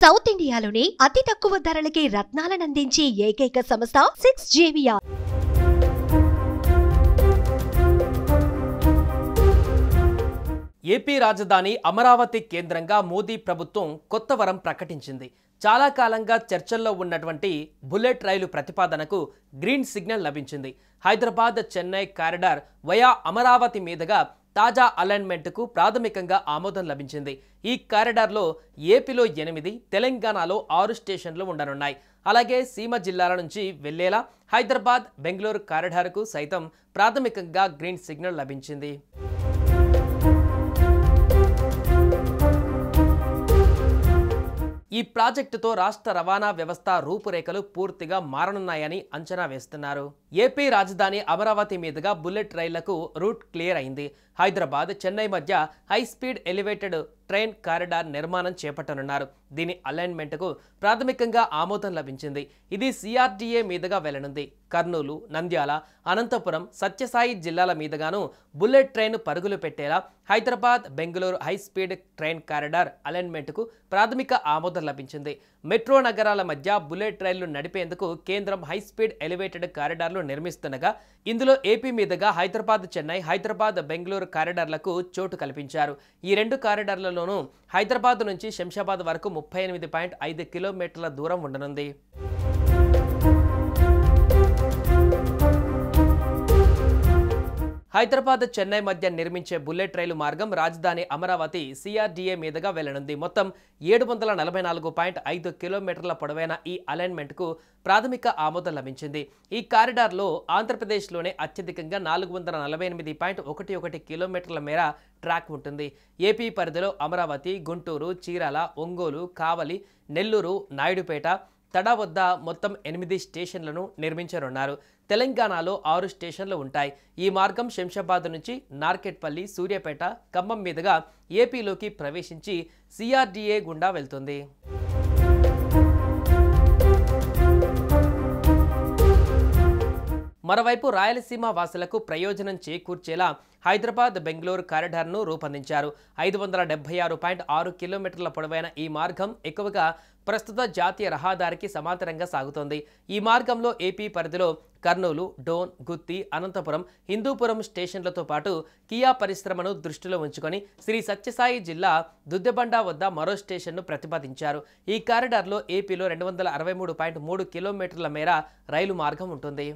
South ఇండియాలోనే అతి తక్కువ ధరలకి రత్నాలనందించే ఏకైక సంస్థ 6JVR. ఏపీ రాజధాని అమరావతి కేంద్రంగా మోదీ ప్రభుత్వం కొత్త వరం ప్రకటించింది. చాలా కాలంగా చర్చల్లో ఉన్నటువంటి బుల్లెట్ రైలు ప్రతిపాదనకు గ్రీన్ సిగ్నల్ లభించింది. హైదరాబాద్ చెన్నై కారిడార్ వయా అమరావతి మీదుగా తాజా అలైన్మెంట్కు ప్రాథమికంగా ఆమోదం లభించింది. ఈ కారిడార్లో ఏపీలో 8, తెలంగాణలో 6 స్టేషన్లు ఉండనున్నాయి. అలాగే సీమ జిల్లాల నుంచి వెళ్లేలా హైదరాబాద్ బెంగళూరు కారిడార్కు సైతం ప్రాథమికంగా గ్రీన్ సిగ్నల్ లభించింది. ఈ ప్రాజెక్టుతో రాష్ట్ర రవాణా వ్యవస్థ రూపురేఖలు పూర్తిగా మారనున్నాయని అంచనా వేస్తున్నారు. ఏపీ రాజధాని అమరావతి మీదుగా బుల్లెట్ రైళ్లకు రూట్ క్లియర్ అయింది. హైదరాబాద్ చెన్నై మధ్య high speed elevated train corridor నిర్మాణం చేపట్టనున్నారు. దీని అలైన్మెంట్కు ప్రాథమికంగా ఆమోదం లభించింది. ఇది సిఆర్డీఏ మీదుగా వెళ్లనుంది. కర్నూలు, నంద్యాల, అనంతపురం, సత్యసాయి జిల్లాల మీదుగాను బుల్లెట్ ట్రైన్ పరుగులు పెట్టేలా Hyderabad Bengaluru high speed train corridor అలైన్మెంట్కు ప్రాథమిక ఆమోదం లభించింది. మెట్రో నగరాల మధ్య బుల్లెట్ రైళ్లు నడిపేందుకు కేంద్రం హై స్పీడ్ ఎలివేటెడ్ కారిడార్లు నిర్మిస్తుండగా ఇందులో ఏపీ మీదుగా హైదరాబాద్ చెన్నై, హైదరాబాద్ బెంగళూరు కారిడార్లకు చోటు కల్పించారు. ఈ 2 కారిడార్లలోనూ హైదరాబాద్ నుంచి శంషాబాద్ వరకు 38.5 కిలోమీటర్ల దూరం ఉండనుంది. హైదరాబాద్ చెన్నై మధ్య నిర్మించే బుల్లెట్ రైలు మార్గం రాజధాని అమరావతి సిఆర్డీఏ మీదుగా వెళ్లనుంది. మొత్తం 744.5 కిలోమీటర్ల పొడవైన ఈ అలైన్మెంట్కు ప్రాథమిక ఆమోదం లభించింది. ఈ కారిడార్లో ఆంధ్రప్రదేశ్లోనే అత్యధికంగా 448.11 కిలోమీటర్ల మేర ట్రాక్ ఉంటుంది. ఏపీ పరిధిలో అమరావతి, గుంటూరు, చీరాల, ఒంగోలు, కావలి, నెల్లూరు, నాయుడుపేట, తడ వద్ద మొత్తం 8 స్టేషన్లను నిర్మించనున్నారు. తెలంగాణలో 6 స్టేషన్లు ఉంటాయి. ఈ మార్గం శంషాబాద్ నుంచి నార్కెట్పల్లి, సూర్యాపేట, ఖమ్మం మీదుగా ఏపీలోకి ప్రవేశించి సిఆర్డీఏ గుండా వెళ్తుంది. మరోవైపు రాయలసీమ వాసులకు ప్రయోజనం చేకూర్చేలా హైదరాబాద్ బెంగళూరు కారిడార్ను రూపొందించారు. 576.6 కిలోమీటర్ల పొడవైన ఈ మార్గం ఎక్కువగా ప్రస్తుత జాతీయ రహదారికి సమాంతరంగా సాగుతోంది. ఈ మార్గంలో ఏపీ పరిధిలో కర్నూలు, డోన్, గుత్తి, అనంతపురం, హిందూపురం స్టేషన్లతో పాటు కియా పరిశ్రమను దృష్టిలో ఉంచుకొని శ్రీ సత్యసాయి జిల్లా దుద్దెబండ వద్ద మరో స్టేషన్ను ప్రతిపాదించారు. ఈ కారిడార్లో ఏపీలో 263.3 కిలోమీటర్ల మేర రైలు మార్గం ఉంటుంది.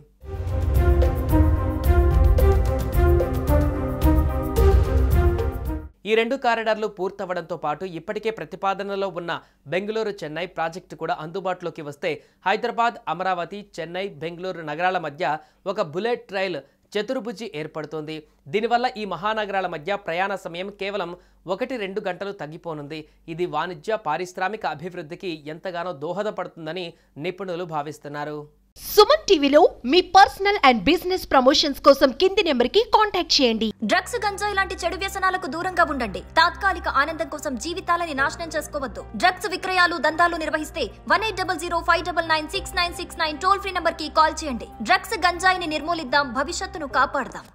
ఈ 2 కారిడార్లు పూర్తవడంతో పాటు ఇప్పటికే ప్రతిపాదనలో ఉన్న బెంగళూరు చెన్నై ప్రాజెక్టు కూడా అందుబాటులోకి వస్తే హైదరాబాద్ అమరావతి చెన్నై బెంగళూరు నగరాల మధ్య ఒక బుల్లెట్ రైల్ చతుర్భుజి ఏర్పడుతోంది. దీనివల్ల ఈ మహానగరాల మధ్య ప్రయాణ సమయం కేవలం 1-2 గంటలు తగ్గిపోనుంది. ఇది వాణిజ్య పారిశ్రామిక అభివృద్ధికి ఎంతగానో దోహదపడుతుందని నిపుణులు భావిస్తున్నారు. సుమన్ టీవీలో మీ పర్సనల్ అండ్ బిజినెస్ ప్రమోషన్స్ కోసం కింది నెంబర్కి కాంటాక్ట్ చేయండి. డ్రగ్స్, గంజాయి లాంటి చెడు వ్యసనాలకు దూరంగా ఉండండి. తాత్కాలిక ఆనందం కోసం జీవితాలని నాశనం చేసుకోవద్దు. డ్రగ్స్ విక్రయాలు, దందాలు నిర్వహిస్తే 180059969969 టోల్ ఫ్రీ నంబర్ కి కాల్ చేయండి. డ్రగ్స్, గంజాయిని నిర్మూలిద్దాం, భవిష్యత్తును కాపాడదాం.